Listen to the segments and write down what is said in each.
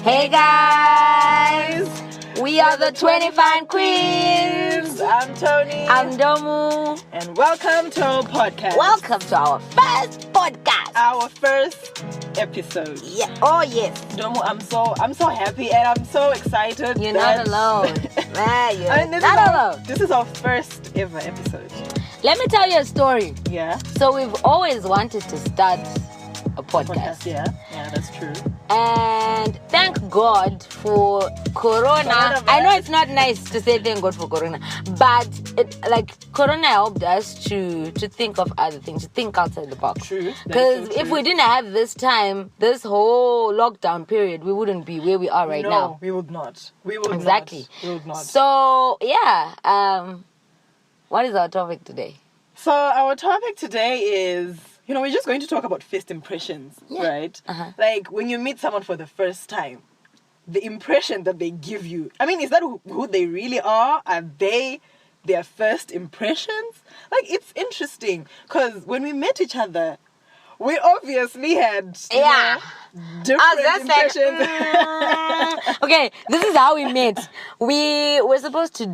Hey guys! We are the 20 Fine Queens! I'm Tony. I'm Ndomu. And welcome to our podcast. Welcome to our first podcast. Our first episode. Yeah. Oh yes. Ndomu, I'm so happy and I'm so excited. You're not alone. You're not alone. This is our first ever episode. Let me tell you a story. Yeah. So we've always wanted to start a podcast. Yeah, that's true. And thank God for Corona. I know it's not nice to say thank God for Corona, but Corona helped us to think of other things, to think outside the box. True. Because if we didn't have this time, this whole lockdown period, we wouldn't be where we are right now. No, we would not. Exactly. We would not. So yeah, what is our topic today? So our topic today is, we're just going to talk about first impressions, right? Uh-huh. Like when you meet someone for the first time, the impression that they give you. I mean, is that who they really are? Are they their first impressions? Like, it's interesting because when we met each other, we obviously had different impressions. Okay, this is how we met. We were supposed to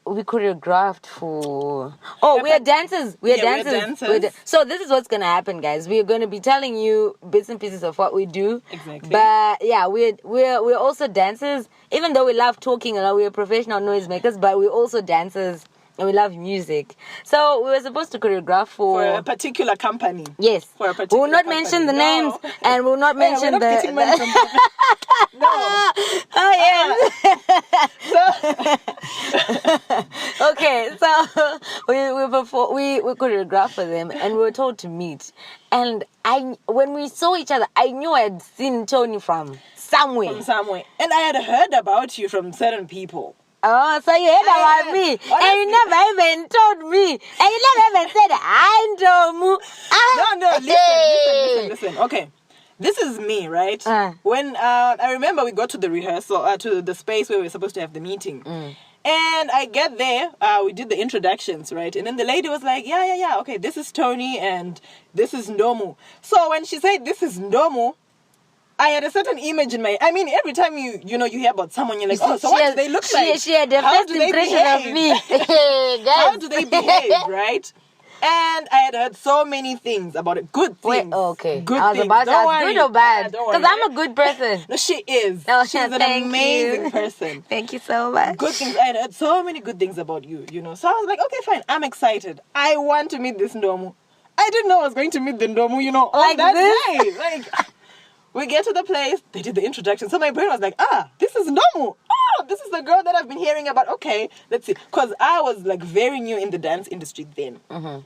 we choreographed for... Oh, we are dancers. We are dancers. So this is what's going to happen, guys. We're going to be telling you bits and pieces of what we do. Exactly. But yeah, we're also dancers. Even though we love talking a lot, we're professional noisemakers, but we're also dancers. And we love music. So we were supposed to choreograph for a particular company. Yes. For a particular We will not company. mention the names and we will not mention we're not getting money from them. No. Oh So okay, so we choreographed for them and we were told to meet. And when we saw each other, I knew I had seen Tony from somewhere. And I had heard about you from certain people. Oh, so you heard about me, honestly. and you never even told me, and you never even said, I Ndomu. No, listen. Okay, this is me, right? When I remember we got to the rehearsal, to the space where we were supposed to have the meeting. And I get there, we did the introductions, right? And then the lady was like, yeah, okay, this is Tony and this is Ndomu. So when she said this is Ndomu, I had a certain image in my... I mean, every time you hear about someone, you're like, oh, so what do they look like? She had the first impression of me. How do they behave, right? And I had heard so many things about it. Good things. Okay. Good I was things. about to ask, good or bad? Don't worry. Because I'm a good person. No, she is. Oh, She's an amazing person. Thank you so much. Good things. I had heard so many good things about you, So I was like, okay, fine. I'm excited. I want to meet this Ndomu. I didn't know I was going to meet the Ndomu, like on that this? day. Like... We get to the place, they did the introduction. So my brain was like, this is Ndomu. This is the girl that I've been hearing about. Okay, let's see. Because I was like very new in the dance industry then. Mm-hmm.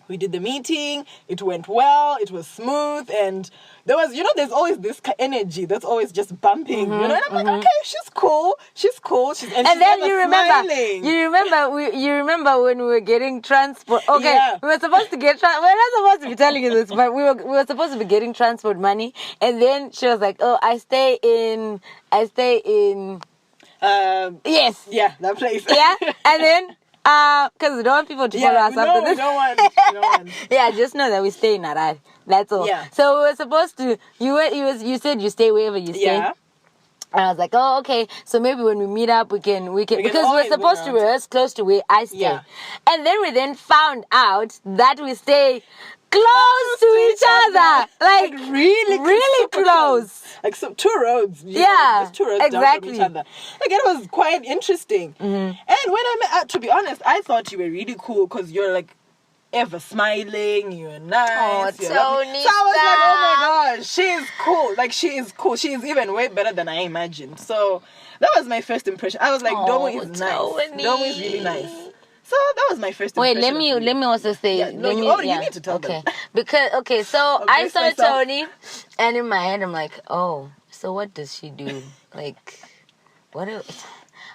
We did the meeting. It went well. It was smooth. And there was, there's always this energy that's always just bumping. Mm-hmm, And I'm like, okay, she's cool. And then she's you remember when we were getting transport. Okay, we were supposed to get we're not supposed to be telling you this, but we were supposed to be getting transport money. And then she was like, oh, I stay in yes. Yeah, that place. Yeah. And then because we don't want people to follow us after this. We don't want. Yeah, just know that we stay in Arad. That's all. Yeah. So we were supposed to. You said you stay wherever you stay. Yeah. And I was like, oh, okay. So maybe when we meet up, we can because we're supposed to rehearse close to where I stay. Yeah. And then we found out that we stay close to each other, like really close. Like so, 2 roads. Yeah, 2 roads down from each other. Like it was quite interesting. Mm-hmm. And when I met, to be honest, I thought you were really cool because you're like ever smiling, you're nice. Tony. So I was like, oh my gosh, she is cool. Like she is cool. She is even way better than I imagined. So that was my first impression. I was like, Ndomu is nice. Ndomu is really nice. So that was my first impression. Wait, let me also say. You need to tell them. Because so I saw Tony, and in my head I'm like, oh, so what does she do? Like,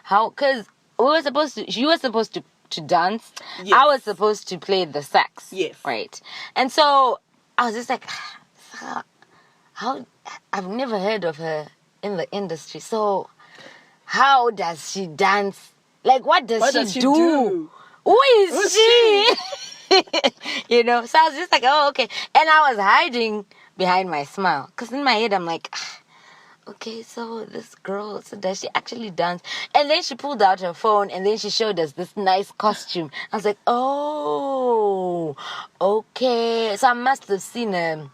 how? Because you were supposed to dance. Yes. I was supposed to play the sax. Yes. Right. And so I was just like, how? I've never heard of her in the industry. So how does she dance? Like, what does she do? Who is she? So I was just like, oh, okay. And I was hiding behind my smile. Because in my head, I'm like, okay, so this girl, so does she actually dance? And then she pulled out her phone and then she showed us this nice costume. I was like, oh, okay. So I must have seen her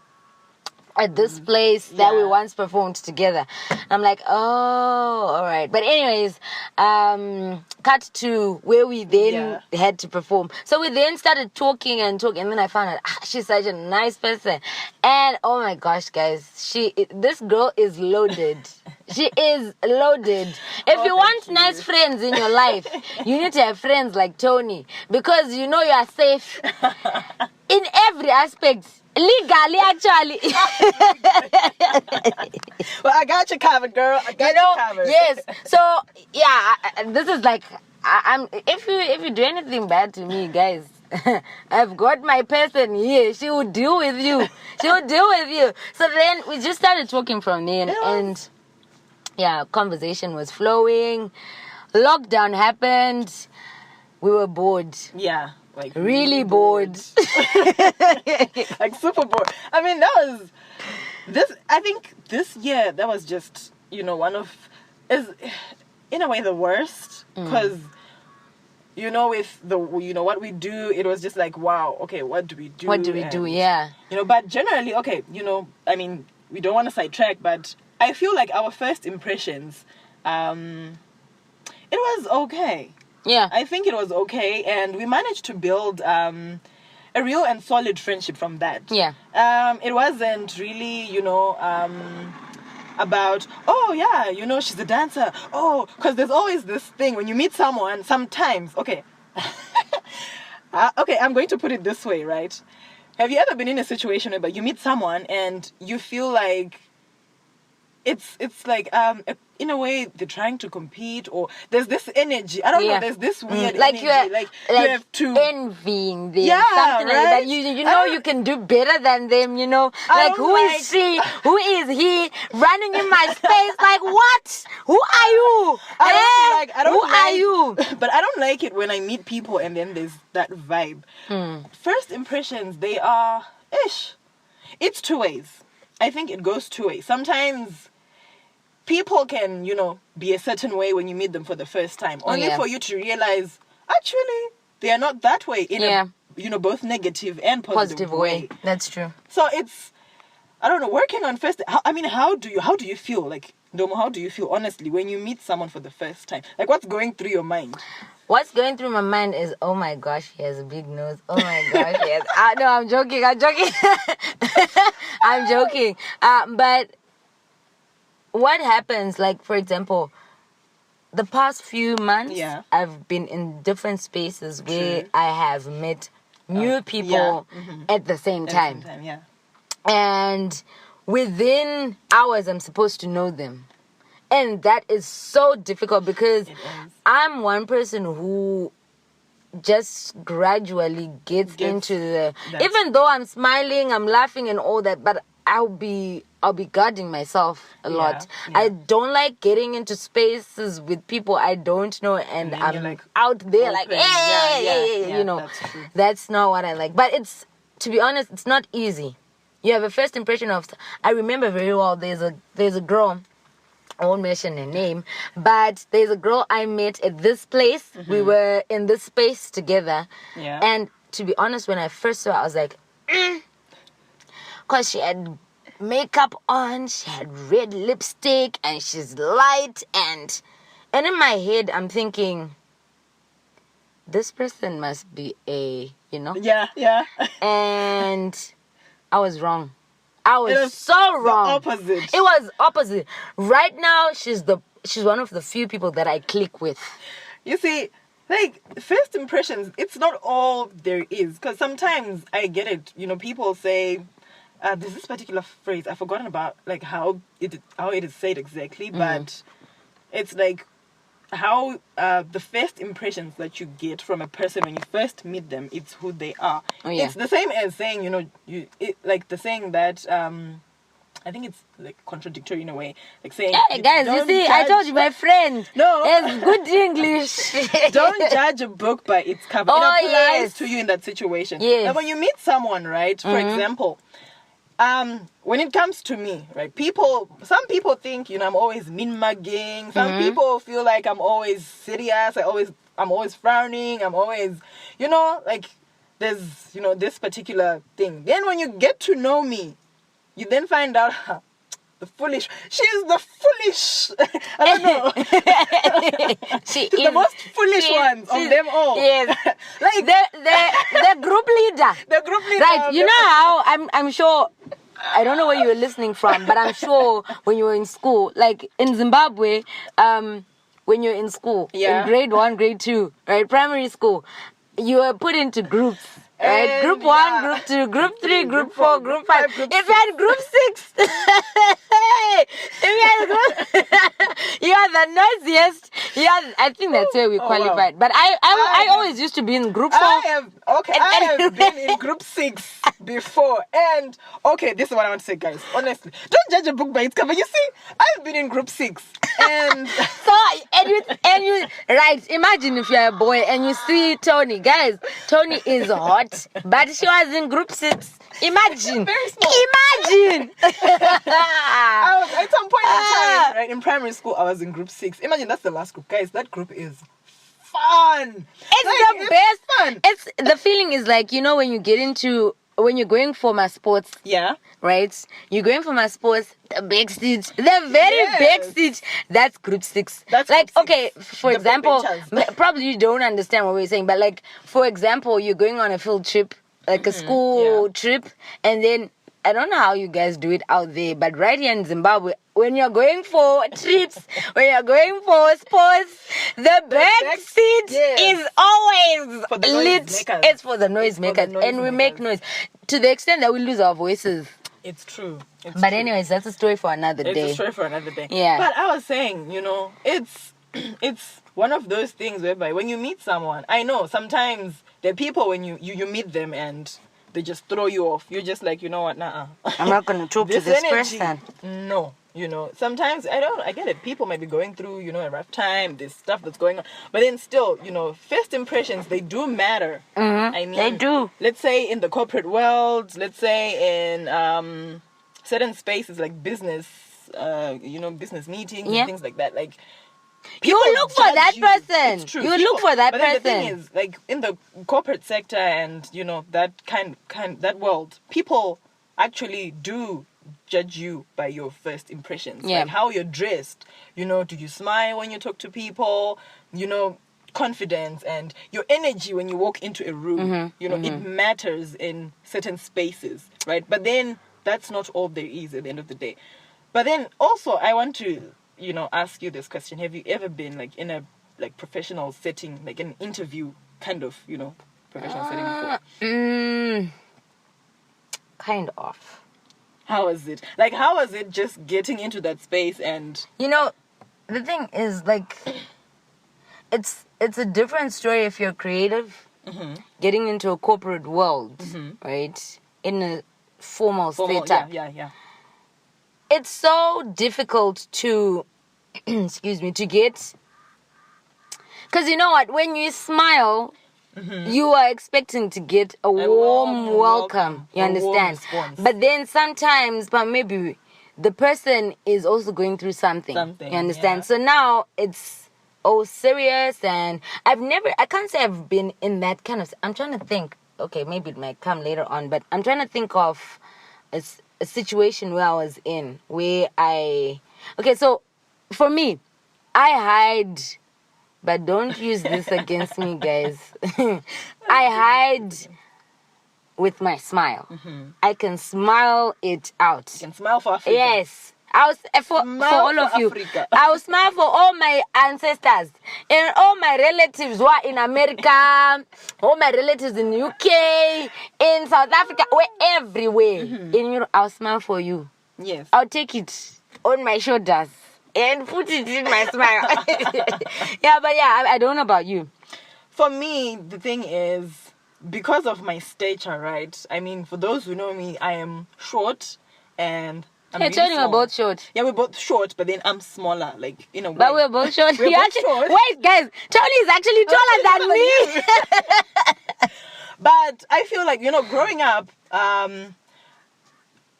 at this place that we once performed together. I'm like, oh, all right. But anyways, cut to where we then had to perform. So we then started talking, and then I found out she's such a nice person. And oh my gosh, guys, this girl is loaded. She is loaded. If you want nice friends in your life, you need to have friends like Tony, because you know you are safe in every aspect. Legally, actually. Well, I got you covered, girl. I got you covered. Yes. So yeah, this is like, I'm. If you do anything bad to me, guys, I've got my person here. She will deal with you. She will deal with you. So then we just started talking from there, and yeah, conversation was flowing. Lockdown happened. We were bored. Yeah. Like really bored. Like super bored. I mean, that was I think this year, that was just, one of, is in a way the worst, because with the what we do, it was just like, wow, okay, what do we do? Yeah. But generally, okay, I mean, we don't want to sidetrack, but I feel like our first impressions, it was okay. Yeah. I think it was okay, and we managed to build a real and solid friendship from that. Yeah. It wasn't really, about, oh, yeah, she's a dancer. Oh, because there's always this thing when you meet someone, sometimes, okay. Okay, I'm going to put it this way, right? Have you ever been in a situation where you meet someone and you feel like it's like in a way they're trying to compete, or there's this energy, I don't know, there's this weird energy, like you have to envying them, something like that. You know you can do better than them, like who is she, who is he running in my space, like what, who are you, but I don't like it when I meet people and then there's that vibe. First impressions, they are it's two ways. I think it goes two ways. Sometimes people can, be a certain way when you meet them for the first time, only for you to realize, actually, they are not that way in a, both negative and positive way. That's true. So it's, I don't know, working on first, how do you feel? Like, Ndomu, how do you feel, honestly, when you meet someone for the first time? Like, what's going through your mind? What's going through my mind is, oh my gosh, he has a big nose. Oh my gosh, he has... no, I'm joking. I'm joking. But what happens, like, for example, the past few months, I've been in different spaces where I have met new people at the same time. And within hours, I'm supposed to know them. And that is so difficult because I'm one person who just gradually gets into the... Even though I'm smiling, I'm laughing and all that, but I'll be guarding myself a lot. I don't like getting into spaces with people I don't know, and I'm like out there open. Like, hey, that's not what I like. But it's, to be honest, it's not easy. You have a first impression of... I remember very well, there's a girl... I won't mention her name, but there's a girl I met at this place. We were in this space together. And to be honest, when I first saw her, I was like, because she had makeup on, she had red lipstick, and she's light. And in my head, I'm thinking, this person must be a, And I was wrong. I was so wrong. Opposite. It was opposite. Right now, she's one of the few people that I click with. You see, like, first impressions, it's not all there is. Because sometimes I get it. People say, there's this particular phrase, I've forgotten about, like, how it is said exactly. But it's like, how the first impressions that you get from a person when you first meet them, it's who they are. It's the same as saying, like the saying that I think it's like contradictory in a way, like saying, hey guys, you see, I told you, my friend, it's good English. Don't judge a book by its cover. It applies to you in that situation. Now when you meet someone, right, for example, when it comes to me, right, some people think, I'm always min-mugging. Some people feel like I'm always serious. I'm always frowning. I'm always, like there's, this particular thing. Then when you get to know me, you then find out she's the foolish, I don't know. She's the most foolish one of them all. Yes. Like the group leader. The group leader. Right. You know how I'm sure, I don't know where you were listening from, but I'm sure when you were in school, like in Zimbabwe, when you're in school, in grade 1, grade 2, right, primary school, you were put into groups. Right? And group 1, group 2, group 3, group 4, group 5. If you had group 6, you are the noisiest. I think that's where we qualified. Wow. But I always used to be in group 4. I have been in group 6 before. And okay, this is what I want to say, guys. Honestly, don't judge a book by its cover. You see, I've been in group 6. And and you right, imagine if you're a boy and you see Tony. Guys, Tony is hot, but she was in group 6. Imagine. Very small. Imagine. I was at some point in time, right, in primary school, I was in group 6. Imagine that's the last group. Guys, that group is fun. It's the best. Fun. It's the feeling is like, when you're going for my sports. Yeah. Right? You're going for my sports, the big stage. The very big stage. That's group 6. That's like, group 6. Okay, for example, probably you don't understand what we're saying, but like, for example, you're going on a field trip, like a school trip, and then I don't know how you guys do it out there, but right here in Zimbabwe, when you're going for trips, when you're going for sports, the back seat is always for the lit. Noisemakers. It's for the noisemakers, and we make noise to the extent that we lose our voices. It's true. But anyways, that's a story for another day. It's a story for another day. Yeah. But I was saying, it's one of those things whereby when you meet someone, I know sometimes there are people when you meet them and they just throw you off. You're just like, you know what, I'm not going to talk to this person. No, sometimes I get it. People might be going through, a rough time, this stuff that's going on. But then still, first impressions, they do matter. Mm-hmm. I mean, they do. Let's say in the corporate world, let's say in certain spaces like business, business meetings and things like that. Like, you look for that person. It's true. You look for that person. But the thing is, like in the corporate sector and that that world, people actually do judge you by your first impressions. Yeah. Like how you're dressed. Do you smile when you talk to people? Confidence and your energy when you walk into a room. It matters in certain spaces, right? But then that's not all there is at the end of the day. But then also I want to ask you this question. Have you ever been like in a professional setting, like an interview kind of, professional setting before? Kind of. How was it? Like, how was it just getting into that space and... the thing is, like, it's a different story if you're creative, getting into a corporate world, right? In a formal setup. Yeah. It's so difficult to, to get... Because you know what? When you smile... You are expecting to get a warm welcome. You understand? But then sometimes, maybe the person is also going through something. You understand? Yeah. So now it's serious, and I can't say I've been in that kind of. I'm trying to think. Okay, maybe it might come later on, but I'm trying to think of a situation where I was in where okay, so for me, I hide. But don't use this against me, guys. I hide with my smile. I can smile it out. You can smile for Africa. Yes. For all of you. I will smile for all my ancestors and all my relatives who are in America, all my relatives in UK, in South Africa, everywhere. In Europe, I'll smile for you. Yes. I'll take it on my shoulders and put it in my smile. I don't know about you. For me, the thing is, because of my stature, right? I mean, for those who know me, I am short and I'm really Tony, small. we're both short. Yeah, we're both short, but then I'm smaller, like, in a way. But we're both short. We're both short. Wait, guys, Tony is actually taller than me. But I feel like, growing up,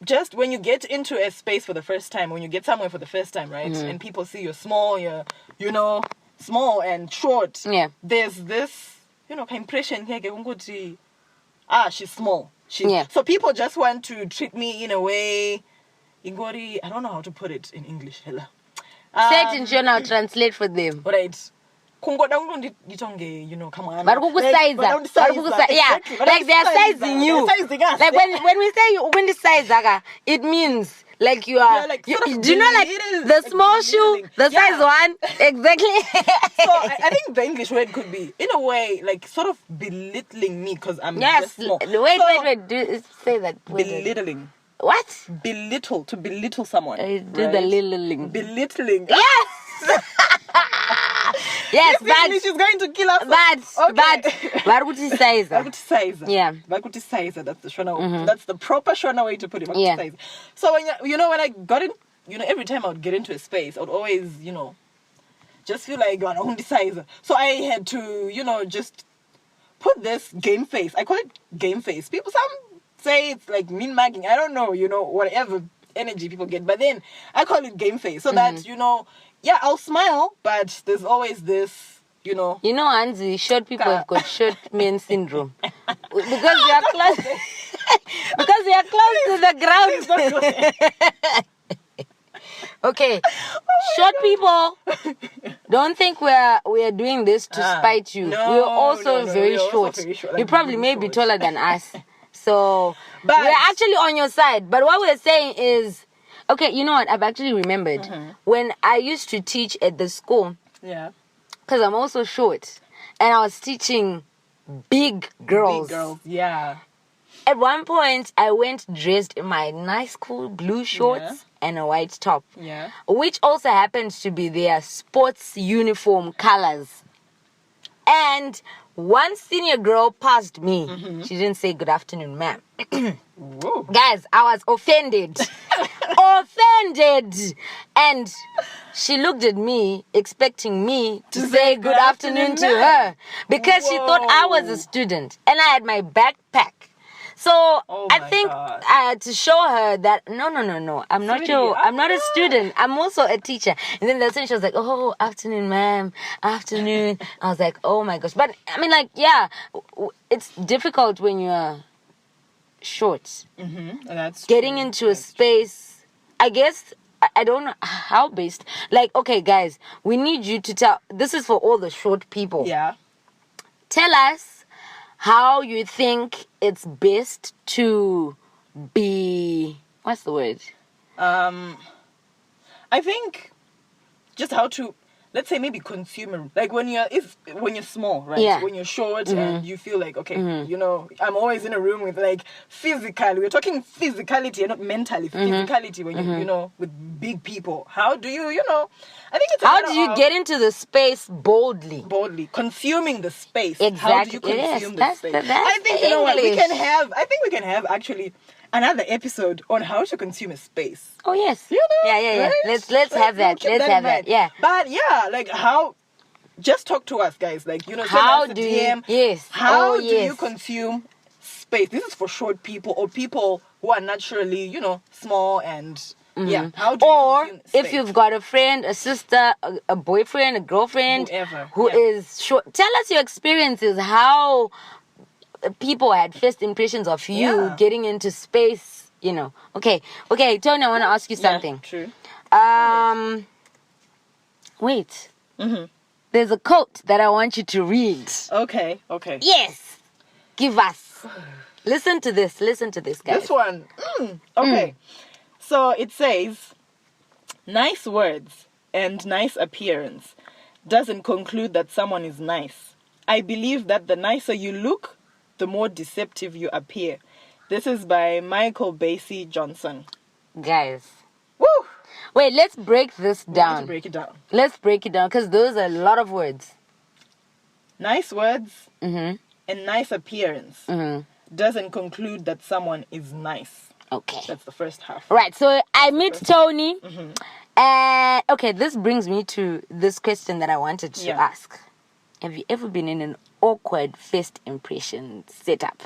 just when you get into a space for the first time, when you get somewhere for the first time, right? And people see you're small, you're, small and short. Yeah. There's this, impression here, she's small. So people just want to treat me in a way, Ingori, I don't know how to put it in English. Say it in Shona, I'll translate for them. Right. Come on. But like they are sizing you. Like when we say when the size, it means like you are. Like, do you know like the small shoe, the size one, exactly. So I think the English word could be in a way like sort of belittling me because I'm just small. Wait. Say that. Belittling. What? To belittle someone. Do the littling. Belittling. Yes. Yes, but she's going to kill us. But size. Yeah. That's the Shona. That's the proper Shona way to put it. Yeah. So when when I got in, every time I would get into a space, I would always, just feel like you're on the size. So I had to, just put this game face. I call it game face. Some say it's like mean mugging. I don't know, whatever energy people get. But then I call it game face so that, I'll smile, but there's always this, Anzi, short people have got short men syndrome. Because they are close. Because they are close to the ground. Okay. Short people, don't think we are doing this to spite you. No, we're also very short. You probably may be taller than us. So we're actually on your side. But what we're saying is, okay, you know what? I've actually remembered when I used to teach at the school. Yeah. Because I'm also short. And I was teaching big girls. Big girls, yeah. At one point, I went dressed in my nice, cool blue shorts and a white top. Yeah. Which also happens to be their sports uniform colors. And one senior girl passed me. She didn't say good afternoon, ma'am. Guys, I was offended. And she looked at me expecting me to say good afternoon to her because she thought I was a student and I had my backpack. So I think I had to show her that no, I'm not a student. I'm also a teacher. And then that's when she was like, oh, afternoon, ma'am, afternoon. I was like, oh my gosh. But I mean, like, yeah, it's difficult when you're short. That's getting true. into a space. I guess I don't know how based. Like, okay, guys, we need you to tell. This is for all the short people. Yeah. Tell us how you think it's best to be. What's the word? I think just how to, let's say, maybe consumer. Like when you're small, right? Yeah. When you're short and you feel like, okay, I'm always in a room with like physical. We're talking physicality and not mentally. Physicality when you with big people. How do you, I think it's how do you get into the space boldly? Consuming the space. Exactly. How do you consume the space? I think you know what we can have. I think we can have actually another episode on how to consume a space. Oh yes. Yeah. Right? Let's have that. Let's have that. Yeah. But yeah, like how. Just talk to us, guys. Like how do you? Yes. How do you consume space? This is for short people or people who are naturally, small and. Yeah. How do or you if you've got a friend, a sister, a boyfriend, a girlfriend who is short, tell us your experiences. How people had first impressions of you getting into space. Okay, Tony, I want to ask you something. True. Wait. There's a quote that I want you to read. Okay. Yes. Give us. Listen to this, guys. This one. Okay. So it says, nice words and nice appearance doesn't conclude that someone is nice. I believe that the nicer you look, the more deceptive you appear. This is by Michael Basie Johnson. Guys. Woo! Wait, let's break this down. Let's break it down. Let's break it down because those are a lot of words. Nice words and nice appearance doesn't conclude that someone is nice. Okay. That's the first half. Right. So I meet Tony. And okay, this brings me to this question that I wanted to ask. Have you ever been in an awkward first impression setup?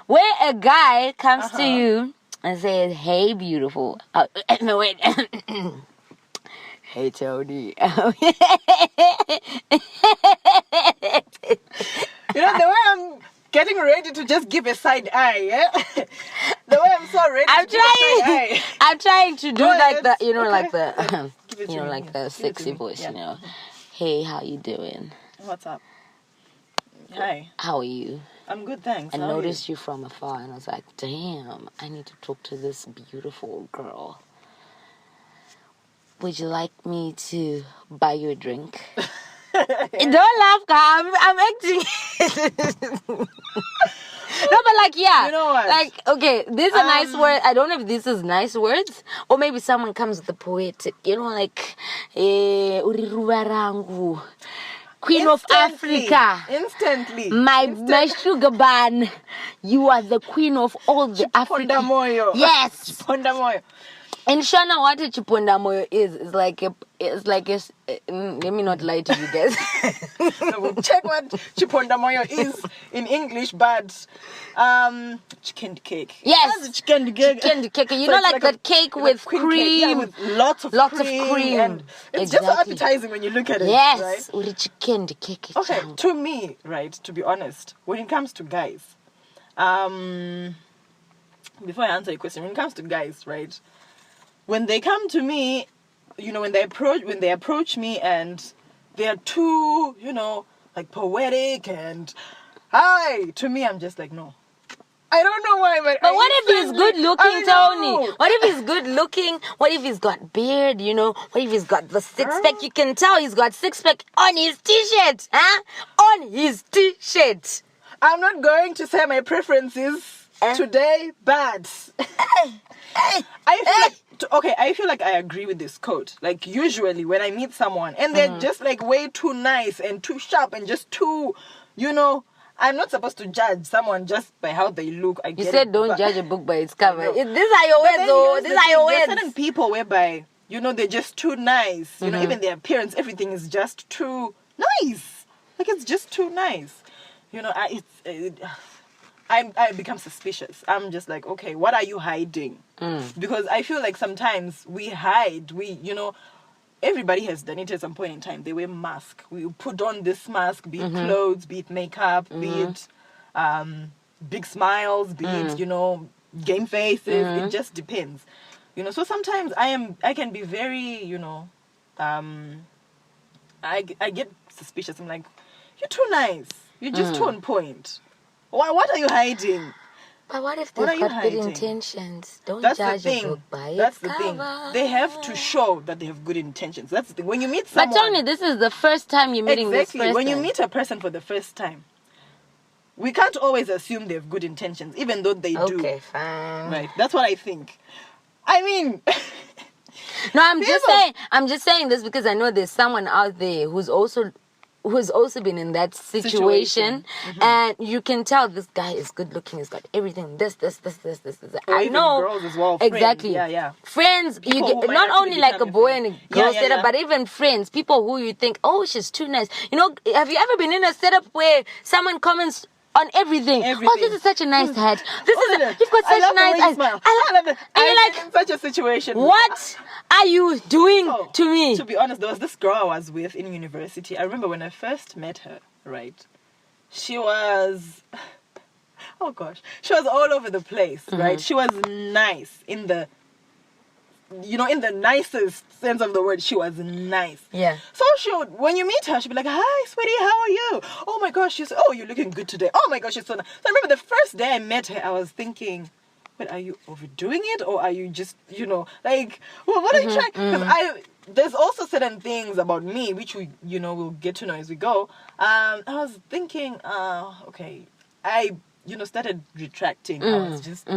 Where a guy comes to you I said, hey, beautiful. No, wait. Hey, Tony. You know, the way I'm getting ready to just give a side eye, yeah? The way I'm so ready to give a side eye. I'm trying to do like the, you know, okay. like the, Give it to you know, me, like the sexy voice, you know. Hey, how you doing? What's up? Hi. How are you? I'm good, thanks. I How are noticed you from afar, and I was like, damn, I need to talk to this beautiful girl. Would you like me to buy you a drink? Don't laugh, I'm acting. No, but like, yeah. You know what? Like, okay, this is a nice word. I don't know if this is nice words, or maybe someone comes with the poetic, you know, like, Uriruwa rangu, Queen of Africa. Instantly. My sugar bun. You are the queen of all the African. Moyo. Yes. Moyo. In Shona, what a chiponda moyo is let me not lie to you guys. No, we'll check what chiponda moyo is in English, but chicken cake. Yes, that's chicken cake. Chicken cake. You So know, it's like that cake with cream. Cake. Yeah, with lots of cream. And it's just so appetizing when you look at it. Yes, right? With chicken cake. Okay, to me, right, to be honest, when it comes to guys, before I answer your question, when it comes to guys, right, when they come to me, you know, when they approach me and they're too, you know, like poetic and hi, to me, I'm just like, no. I don't know why, but what if he's good looking, Tony? What if he's good looking? What if he's got beard, you know? What if he's got the six-pack? You can tell he's got six-pack on his t-shirt, huh? On his t-shirt. I'm not going to say my preferences today, but I feel like I agree with this quote. Like, usually when I meet someone and they're just like way too nice and too sharp and just too, you know, I'm not supposed to judge someone just by how they look. You said don't judge a book by its cover. These are your words, though. These are your words. There are certain people whereby, you know, they're just too nice. You know, even their appearance, everything is just too nice. Like, it's just too nice. You know, I become suspicious. I'm just like, okay, what are you hiding? Because I feel like sometimes we hide. You know, everybody has done it at some point in time. They wear mask. We put on this mask, be it clothes, be it makeup, be it big smiles, be it, you know, game faces. It just depends. You know, so sometimes I can be very, you know, I get suspicious. I'm like, you're too nice. You're just too on point. What are you hiding? But what if they've got good intentions? Don't judge a book by its cover. Thing. They have to show that they have good intentions. That's the thing. When you meet someone... But Tony, this is the first time you're meeting this person. Exactly. When you meet a person for the first time, we can't always assume they have good intentions, even though they do. Okay, fine. Right. That's what I think. I mean... No, I'm just saying this because I know there's someone out there who's also been in that situation. And you can tell this guy is good looking. He's got everything. This. Or I know girls as well. Exactly. Friends. Yeah. Friends. You get not only like a boy and a girl setup, but even friends. People who you think, oh, she's too nice. You know, have you ever been in a setup where someone comments on everything? Oh, this is such a nice hat. You've got such nice eyes. I love it. And you're like, in such a situation. What are you doing to me? To be honest, there was this girl I was with in university. I remember when I first met her, right? She was, oh gosh, she was all over the place, right? She was nice in the, you know, in the nicest sense of the word. She was nice. Yeah. So when you meet her, she'll be like, hi, sweetie, how are you? Oh my gosh, you're looking good today. Oh my gosh, you're so nice. So I remember the first day I met her, I was thinking, but are you overdoing it, or are you just, you know, like, well, what are you trying? Because there's also certain things about me which we'll get to know as we go. I was thinking, okay, I started retracting. I was just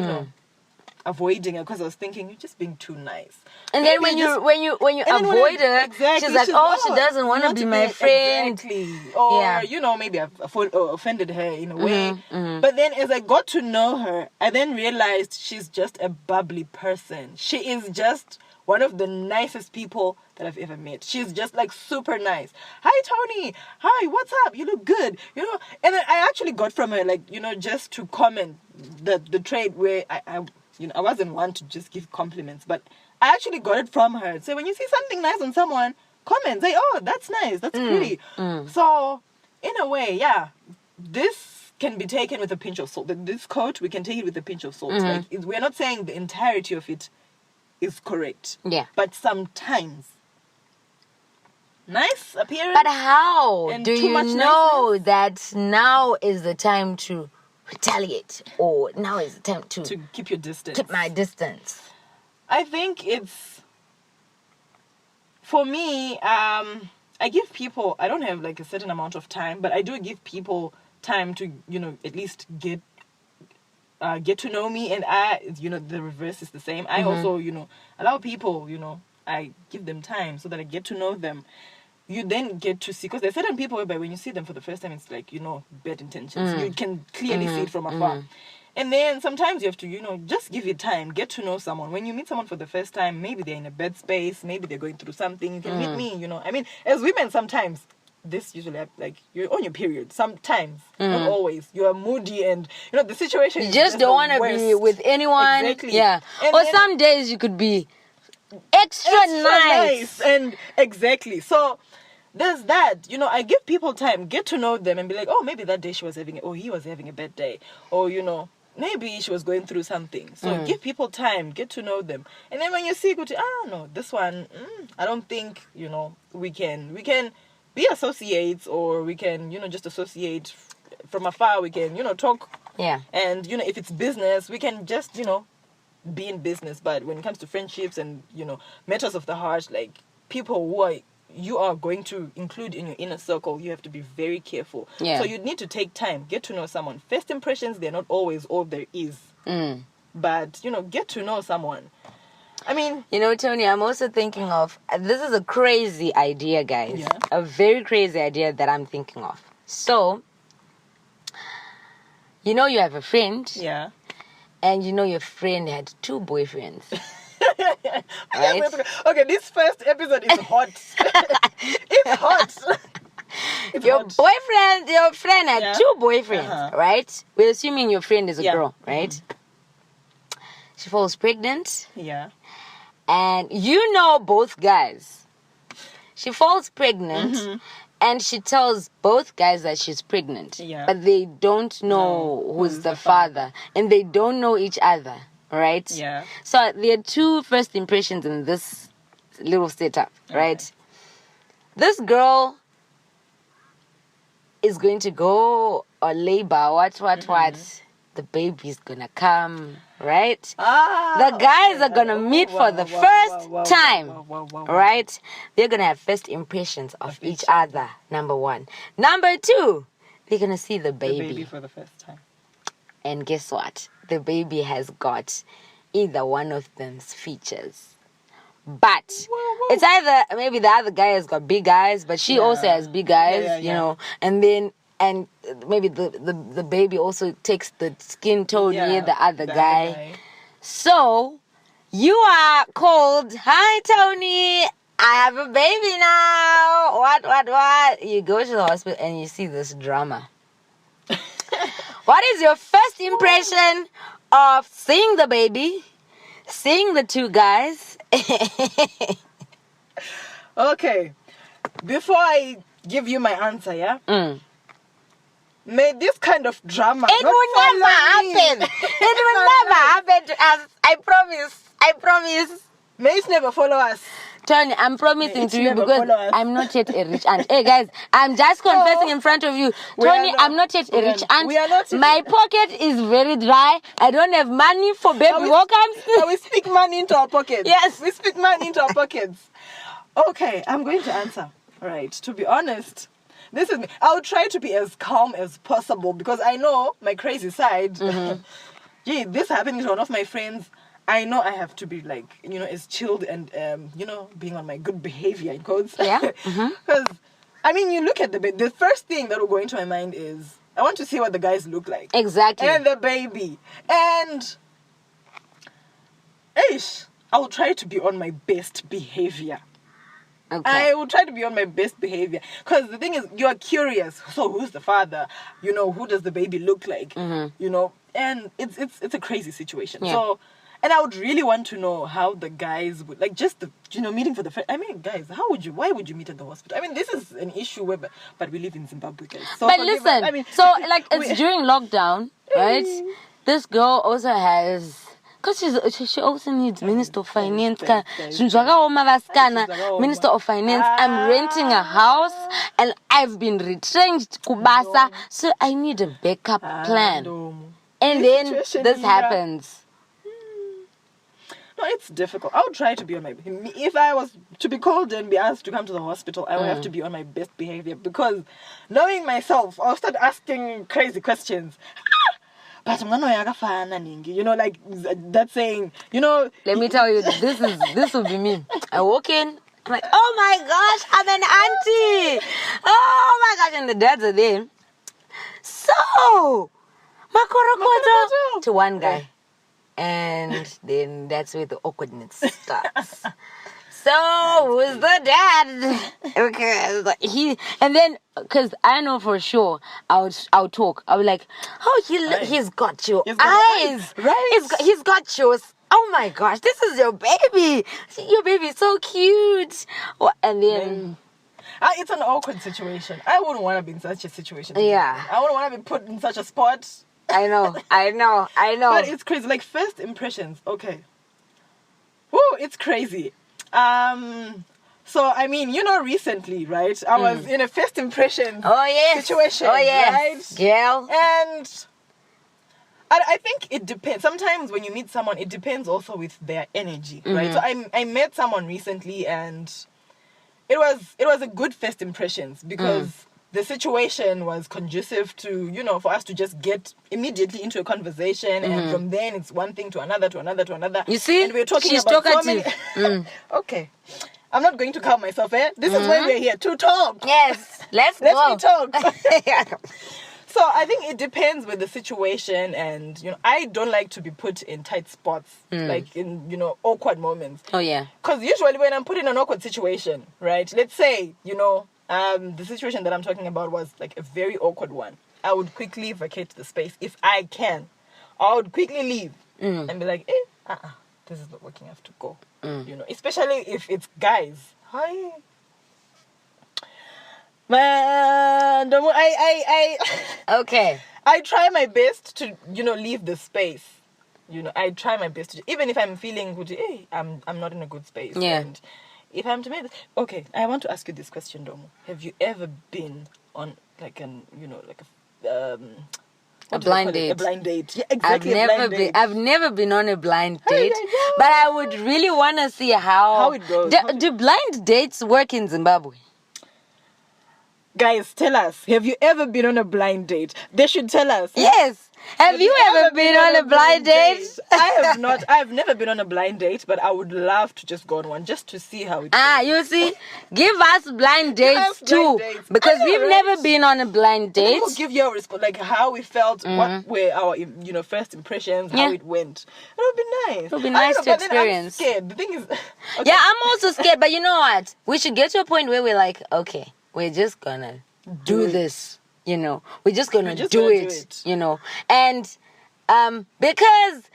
avoiding her because I was thinking, you're just being too nice. And then when you avoid her, she's like, she doesn't want to be my friend. Exactly. Or, you know, maybe I've offended her in a way. But then as I got to know her, I then realized she's just a bubbly person. She is just one of the nicest people that I've ever met. She's just like super nice. Hi, Tony. Hi, what's up? You look good. You know, and then I actually got from her, like, you know, just to comment the trade where I wasn't one to just give compliments, but I actually got it from her. So when you see something nice on someone, comment, say, oh, that's nice, that's pretty. So in a way, yeah, this can be taken with a pinch of salt. This quote, we can take it with a pinch of salt. Like, we're not saying the entirety of it is correct. Yeah. But sometimes, nice appearance. But how do you know niceness, that now is the time to retaliate, or now is the time to keep your distance? Keep my distance. I think it's, for me, I give people, I don't have like a certain amount of time, but I do give people time to, at least get to know me. And the reverse is the same. I also, allow people, I give them time so that I get to know them. You then get to see, because there are certain people whereby when you see them for the first time, it's like, bad intentions. You can clearly see it from afar. And then sometimes you have to, just give it time, get to know someone. When you meet someone for the first time, maybe they're in a bad space, maybe they're going through something. You can meet me, I mean, as women, sometimes, this usually, like, you're on your period. Sometimes, not always. You are moody and, the situation you just don't want to be with anyone. Exactly. Yeah. Or some days you could be extra nice. And exactly. So, there's that. I give people time, get to know them and be like, oh, maybe that day he was having a bad day. Or, maybe she was going through something. So give people time, get to know them. And then when you see, no, this one, I don't think, we can be associates, or we can, just associate from afar. We can, talk. Yeah. And, if it's business, we can just, be in business. But when it comes to friendships and, matters of the heart, like people who you are going to include in your inner circle, you have to be very careful. Yeah. So you need to take time, get to know someone. First impressions, they're not always all there is. But, get to know someone. I mean... Tony, I'm also thinking of... This is a crazy idea, guys. Yeah. A very crazy idea that I'm thinking of. So, you have a friend. Yeah. And your friend had 2 boyfriends. Right? Okay, this first episode is hot. It's hot. Your friend had 2 boyfriends, right? We're assuming your friend is a girl, right? She falls pregnant. Yeah. And both guys. She falls pregnant and she tells both guys that she's pregnant. Yeah. But they don't know who's the father. And they don't know each other. Right? Yeah. So there are 2 first impressions in this little setup, right? This girl is going to go on labor, what? The baby's gonna come, right? The guys are gonna meet for the first time, right? They're gonna have first impressions of each other, number 1. Number 2, they're gonna see the baby. The baby for the first time. And guess what? The baby has got either one of them's features. But it's either, maybe the other guy has got big eyes, but she also has big eyes, and maybe the baby also takes the skin tone near the other guy. So, you are called, hi Tony, I have a baby now. What? You go to the hospital and you see this drama. What is your first impression of seeing the baby, seeing the 2 guys? Okay. Before I give you my answer, may this kind of drama It will never happen. It will never happen to us. I promise. May it never follow us. Tony, I'm promising to you because I'm not yet a rich aunt. Hey guys, I'm just confessing in front of you. Tony, I'm not yet a rich aunt. My pocket is very dry. I don't have money for baby welcomes. So we speak money into our pockets. Yes. We speak money into our pockets. Okay, I'm going to answer. Right. To be honest, this is me. I'll try to be as calm as possible because I know my crazy side. This happened to one of my friends. I know I have to be like, as chilled and, being on my good behavior in quotes. Yeah. Because, you look at the first thing that will go into my mind is, I want to see what the guys look like. Exactly. And the baby. And, I will try to be on my best behavior. Okay. I will try to be on my best behavior. Because the thing is, you are curious. So who's the father? Who does the baby look like? And it's a crazy situation. Yeah. So, And I would really want to know how the guys would, like, just the, meeting for the first. I mean, guys, why would you meet at the hospital? I mean, this is an issue but we live in Zimbabwe, guys. So but listen, so like it's during lockdown, right? This girl also has, because she also needs Minister of Finance. Minister of Finance. I'm renting a house and I've been retrenched, Kubasa. So I need a backup plan. And then this happens. No, it's difficult. I would try to be on my... If I was to be called and be asked to come to the hospital, I would have to be on my best behavior, because knowing myself, I'll start asking crazy questions. But I'm not like that saying, Let me tell you, this will be me. I walk in, I'm like, oh my gosh, I'm an auntie. Oh my gosh, and the dads are there. So, Makorokoto to one guy. And then that's where the awkwardness starts. So, who's the dad? Okay, and then, because I know for sure, I'll talk. I'll be like, oh, he's got your eyes. Right. He's got yours. Oh my gosh, this is your baby. Your baby is so cute. And then... it's an awkward situation. I wouldn't want to be in such a situation. Yeah. I wouldn't want to be put in such a spot. I know. But it's crazy. Like, first impressions. Okay. Woo, it's crazy. So, I mean, recently, right? I was in a first impression situation. Oh, yes. Right? Girl. And I think it depends. Sometimes when you meet someone, it depends also with their energy, right? So I met someone recently, and it was a good first impressions, because the situation was conducive to, for us to just get immediately into a conversation, and from then it's one thing to another, to another, to another. You see? And we're talking she's about talkative. so many... Okay. I'm not going to calm myself, eh? This is why we're here, to talk. Yes. Let's me go. talk. So I think it depends with the situation, and, I don't like to be put in tight spots, like in, awkward moments. Oh, yeah. Because usually when I'm put in an awkward situation, right, let's say, the situation that I'm talking about was like a very awkward one, I would quickly vacate the space if I can. I would quickly leave and be like, this is not working, I have to go. Especially if it's guys. Hi. Man, okay. I try my best to, leave the space. I try my best to, even if I'm feeling good, I'm not in a good space. Yeah. And if I'm to make this, okay, I want to ask you this question, Ndomu. Have you ever been on a blind date? A blind date. Yeah, exactly. I've never been on a blind date, but I would really want to see how it goes. Do blind dates work in Zimbabwe? Guys, tell us. Have you ever been on a blind date? They should tell us. Yes. Have you ever been on a blind date? I have not. I've never been on a blind date, but I would love to just go on one just to see how it goes. You see? Give us blind dates too. Because we've never been on a blind date. We'll give you a response, like how we felt, what were our first impressions, how it went. It would be nice. It would be nice to experience. I'm scared. The thing is... Okay. Yeah, I'm also scared, but you know what? We should get to a point where we're like, okay, we're just gonna do this. We're just gonna do it. And because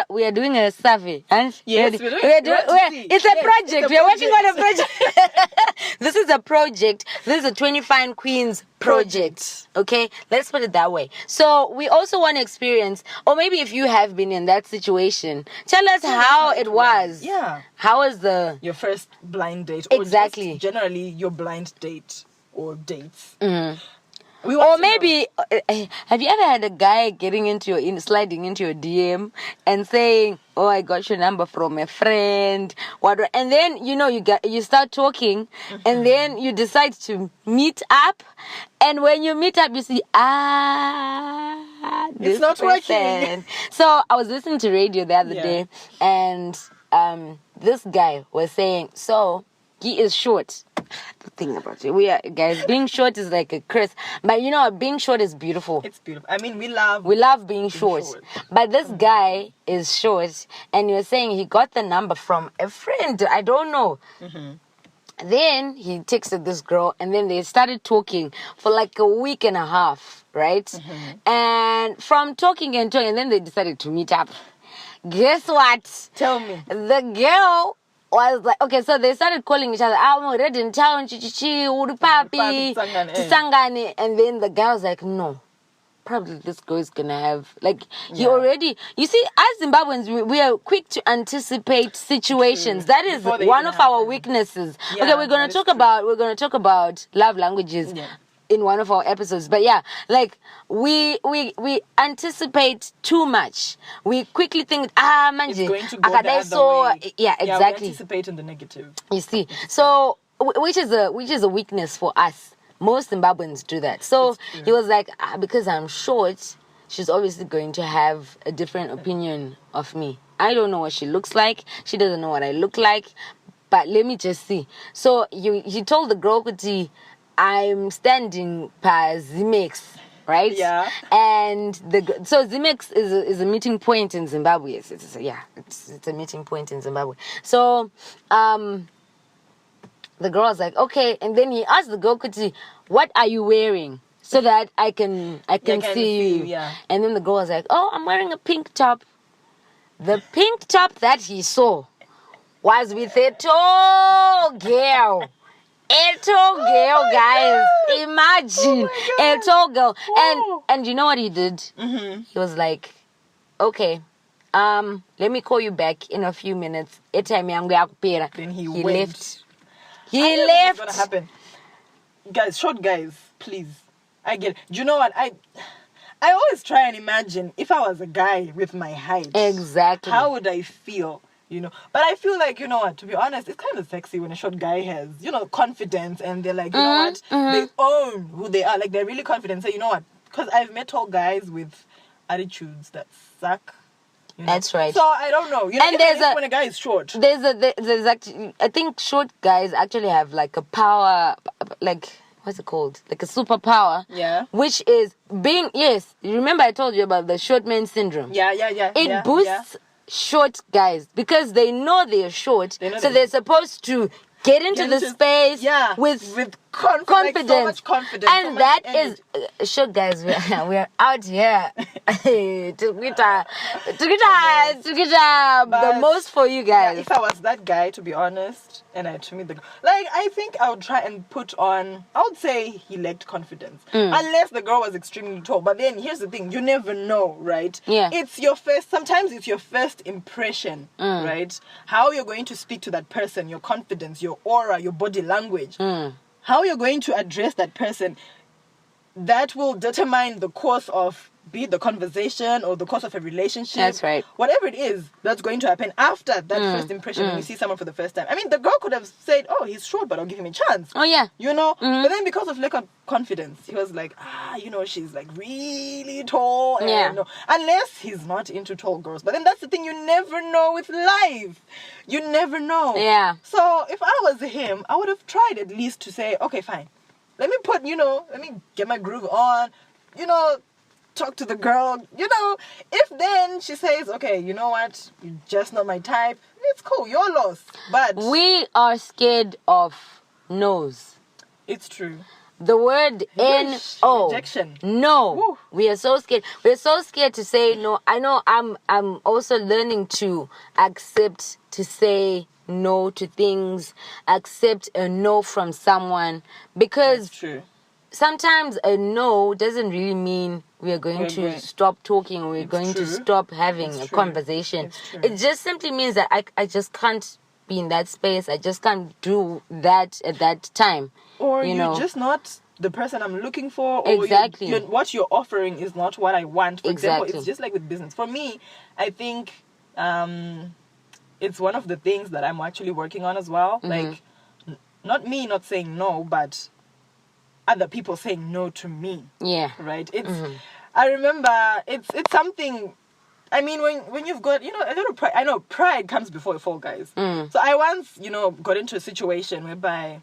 we are doing a survey, and yes, it's a project. We're working on a project. This is a project. This is a 20 Fine Queens project. Okay, let's put it that way. So we also want to experience, or maybe if you have been in that situation, tell us how it was. Yeah. How was your first blind date? Exactly. Or just generally your blind date or dates. Or maybe, have you ever had a guy sliding into your DM and saying, "Oh, I got your number from a friend," and then you start talking, and then you decide to meet up, and when you meet up, you see, it's not working. So I was listening to radio the other day, and this guy was saying, so he is short. The thing about it, guys, being short is like a curse, but being short is beautiful. It's beautiful. I mean, we love being short. But this guy is short, and you're saying he got the number from a friend. I don't know. Then he texted this girl, and then they started talking for like a week and a half, right? And from talking and then they decided to meet up. guess what? Tell me. The girl was like, okay, so they started calling each other, I'm ready in town, chichichi, urupapi, tisangane. And then the guy was like, no. Probably this girl is gonna have he already. You see, as Zimbabweans, we are quick to anticipate situations. That is one of our weaknesses. Yeah, okay, we're gonna talk about love languages in one of our episodes. But yeah, we anticipate too much. We quickly think, manje, it's going to go the other way. Yeah, exactly. We anticipate in the negative. You see, so which is a weakness for us. Most Zimbabweans do that. So he was like, because I'm short, she's obviously going to have a different opinion of me. I don't know what she looks like. She doesn't know what I look like. But let me just see. So he told the girl, I'm standing by Zimex, right? Yeah. And so Zimex is a meeting point in Zimbabwe. It's a meeting point in Zimbabwe. So the girl was like, okay, and then he asked the girl, what are you wearing? So that I can see you. Yeah. And then the girl was like, oh, I'm wearing a pink top. The pink top that he saw was with a tall girl. A tall girl, guys. Imagine. A tall girl. And you know what he did? Mm-hmm. He was like, okay, let me call you back in a few minutes. Then he left. He I knew left. this was gonna happen. Guys, short guys, please. I get it. Do you know what? I always try and imagine if I was a guy with my height. Exactly. How would I feel? But I feel like, you know what, to be honest, it's kind of sexy when a short guy has, confidence, and they're like, you know what, they own who they are. Like, they're really confident. So, you know what, because I've met tall guys with attitudes that suck. That's right. So I don't know. And when a guy is short. There's actually, I think short guys actually have a power, what's it called? Like a superpower. Yeah. Which is remember I told you about the short man syndrome. Yeah. It boosts short guys because they know they're short. They're supposed to get into the space with confidence. So much confidence. And so that energy. is sure, guys, we're out here to get the most for you guys. Yeah, if I was that guy, to be honest, and I think I would try and I would say he lacked confidence. Unless the girl was extremely tall. But then here's the thing, you never know, right? Yeah. Sometimes it's your first impression, right? How you're going to speak to that person, your confidence, your aura, your body language. How you're going to address that person, that will determine the course of, be it the conversation or the course of a relationship. That's right. Whatever it is that's going to happen after that first impression when you see someone for the first time. I mean, the girl could have said, oh, he's short, but I'll give him a chance. Oh, yeah. But then because of lack of confidence, he was like, she's like really tall. And, unless he's not into tall girls. But then that's the thing, you never know with life. You never know. Yeah. So if I was him, I would have tried at least to say, okay, fine. Let me let me get my groove on, talk to the girl, if then she says, okay, you know what, you're just not my type, it's cool, you're lost. But we are scared of no's. It's true. The word N-O. Rejection. No. Woo. We are so scared. We're so scared to say no. I know I'm also learning to accept to say no to things, accept a no from someone, because that's true. Sometimes a no doesn't really mean we are going to stop talking or we're going to stop having a conversation. It just simply means that I just can't be in that space. I just can't do that at that time. Or you're just not the person I'm looking for. Or exactly. What you're offering is not what I want. For example, it's just like with business. For me, I think it's one of the things that I'm actually working on as well. Like, not me not saying no, but other people saying no to me. Yeah. Right? It's I remember it's something. I mean, when you've got, a little pride. I know pride comes before a fall, guys. So I once, got into a situation whereby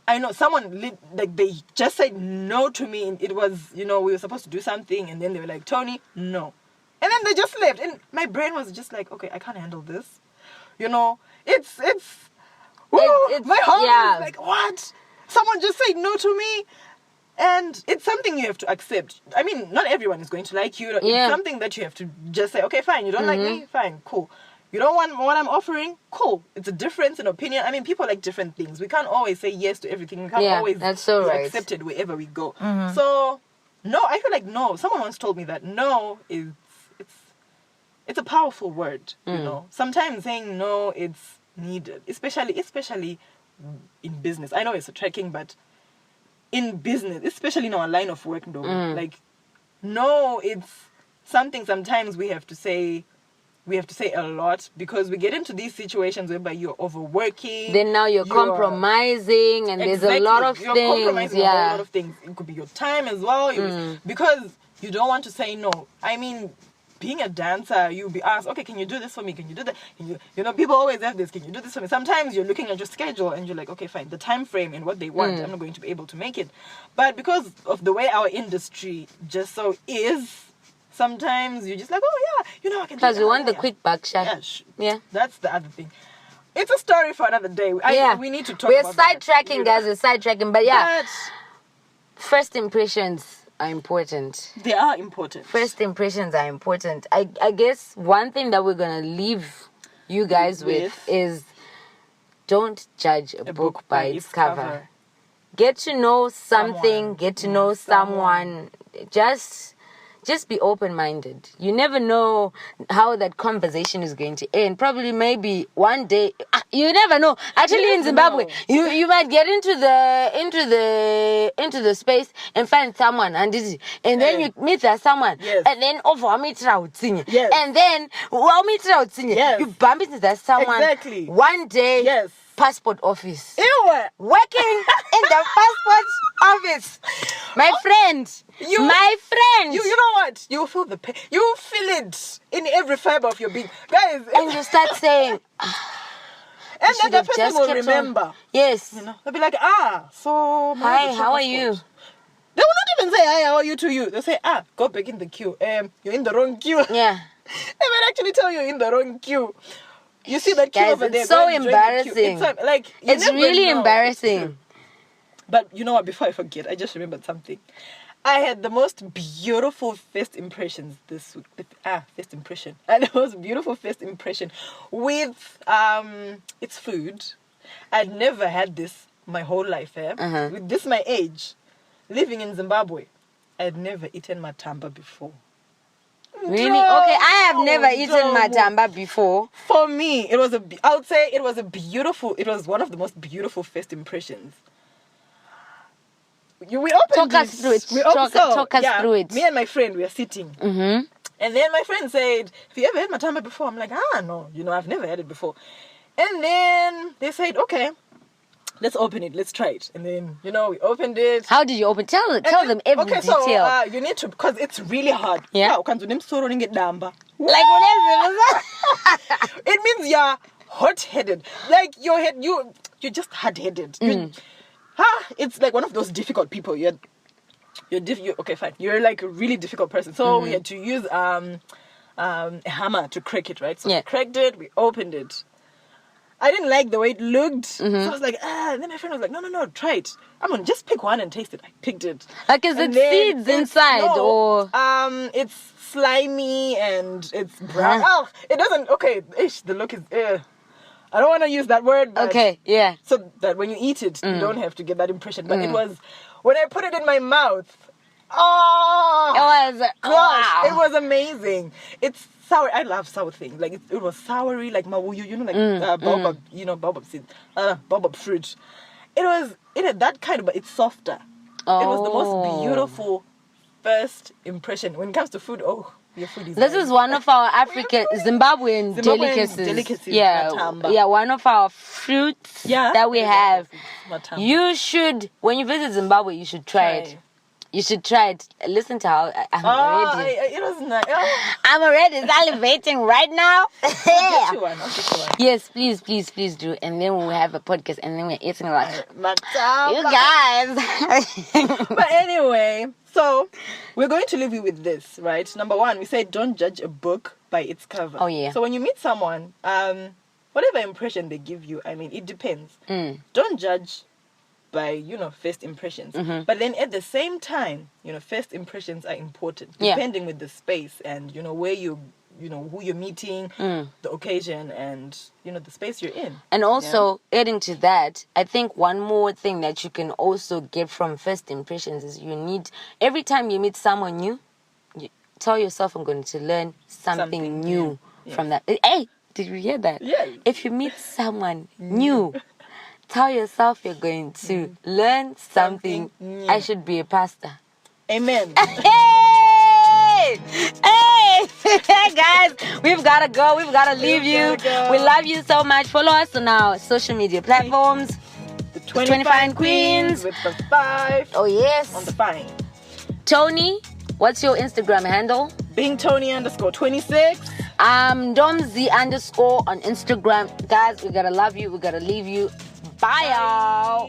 I know someone they just said no to me. And it was, we were supposed to do something, and then they were like, Tony, no. And then they just left, and my brain was just like, okay, I can't handle this. It's my heart was like, what? Someone just said no to me. And it's something you have to accept. I mean, not everyone is going to like you. It's something that you have to just say, okay, fine, you don't like me? Fine, cool. You don't want what I'm offering? Cool. It's a difference in opinion. I mean, people like different things. We can't always say yes to everything. We can't always that's so be right. accepted wherever we go. So, no, I feel like no. Someone once told me that no is, it's a powerful word, you know. Sometimes saying no, it's needed, especially in business. I know it's a tracking, but in business, especially in our line of work, though, like, no, it's something sometimes we have to say a lot, because we get into these situations whereby you're overworking. Then now you're compromising, and there's a lot of you're things. Compromising a whole lot of things. It could be your time as well, because you don't want to say no. I mean, being a dancer, you'll be asked, okay, can you do this for me? Can you do that? You know, people always have this, can you do this for me? Sometimes you're looking at your schedule and you're like, okay, fine, the time frame and what they want, I'm not going to be able to make it. But because of the way our industry just so is, sometimes you're just like, oh yeah, you know, I can do that. Because we want the quick buck shot. Yeah. That's the other thing. It's a story for another day. We need to talk about that. We're sidetracking, guys. We're sidetracking. But yeah, first impressions are important. They are important. First impressions are important. I guess one thing that we're going to leave you guys with is don't judge a book by its cover. Get to know something. Get to know someone. Just be open-minded. You never know how that conversation is going to end. Probably, maybe one day, you never know. Actually, in Zimbabwe, you might get into the space and find someone, and then you meet that someone, and then and then you bump into that someone. Exactly. One day, passport office. Ew. Working in the passport office. My friend. You know what? You feel the pain. You feel it in every fiber of your being. Guys. And you start saying, and then the person will remember. Yes. You know, they'll be like, so hi, how are you? They will not even say, hi, how are you to you? They'll say, go back in the queue. You're in the wrong queue. Yeah. They might actually tell you in the wrong queue. You see that queue over there. It's so embarrassing. It's really embarrassing. But you know what? Before I forget, I just remembered something. I had the most beautiful first impressions this week. First impression. I had the most beautiful first impression with it's food. I'd never had this my whole life. With this my age, living in Zimbabwe, I'd never eaten matamba before. Really? Okay, I have never eaten matamba before. For me, it was one of the most beautiful first impressions. Talk us through it. Through it. Me and my friend, we are sitting. And then my friend said, have you ever had matamba before? I'm like, no. You know, I've never had it before. And then they said, okay, let's open it. Let's try it. And then, you know, we opened it. How did you open? Tell them every detail. So you need to, because it's really hard. Yeah. It means you're hot-headed. Like your head, you're just hard-headed. It's like one of those difficult people. Okay, fine. You're like a really difficult person. So we had to use a hammer to crack it, right? So we cracked it, we opened it. I didn't like the way it looked. So I was like, and then my friend was like, no, try it. I'm gonna just pick one and taste it. I picked it. Like, is it seeds inside or? It's slimy and it's brown. It doesn't. Okay, the look is. I don't want to use that word. But okay, yeah. So that when you eat it, you don't have to get that impression. But it was when I put it in my mouth. It was amazing. It's sour. I love sour things. Like it was soury, like mawuyu, you know, like baobab, baobab seed, baobab fruit. It had that kind of, but it's softer. It was the most beautiful first impression when it comes to food. Your food is this is one of our African Zimbabwean delicacies. Yeah, matamba. Yeah, one of our fruits that we have. Matamba. You should, when you visit Zimbabwe, you should try it. You should try it. Listen to how I'm already. It was nice. I'm already salivating right now. I'll get you one. Yes, please do. And then we'll have a podcast, and then we're eating like matamba. You guys. But anyway, so we're going to leave you with this, right? Number one, we said don't judge a book by its cover. Oh yeah. So when you meet someone, whatever impression they give you, I mean, it depends. Don't judge by, first impressions. But then at the same time, first impressions are important, depending with the space and, where you, who you're meeting, the occasion, and, the space you're in. And also, adding to that, I think one more thing that you can also get from first impressions is every time you meet someone new, you tell yourself, I'm going to learn something new from that. Hey, did you hear that? Yeah. If you meet someone new, tell yourself you're going to learn something new. I should be a pastor. Amen. Hey! Hey, guys, we've got to go. We've got to leave you. Go. We love you so much. Follow us on our social media platforms. The 25 Queens with the 5. Oh, yes. On the 5. Tony, what's your Instagram handle? BeingTony_26. Ndomu _ on Instagram. Guys, we got to love you. We got to leave you. Bye, y'all.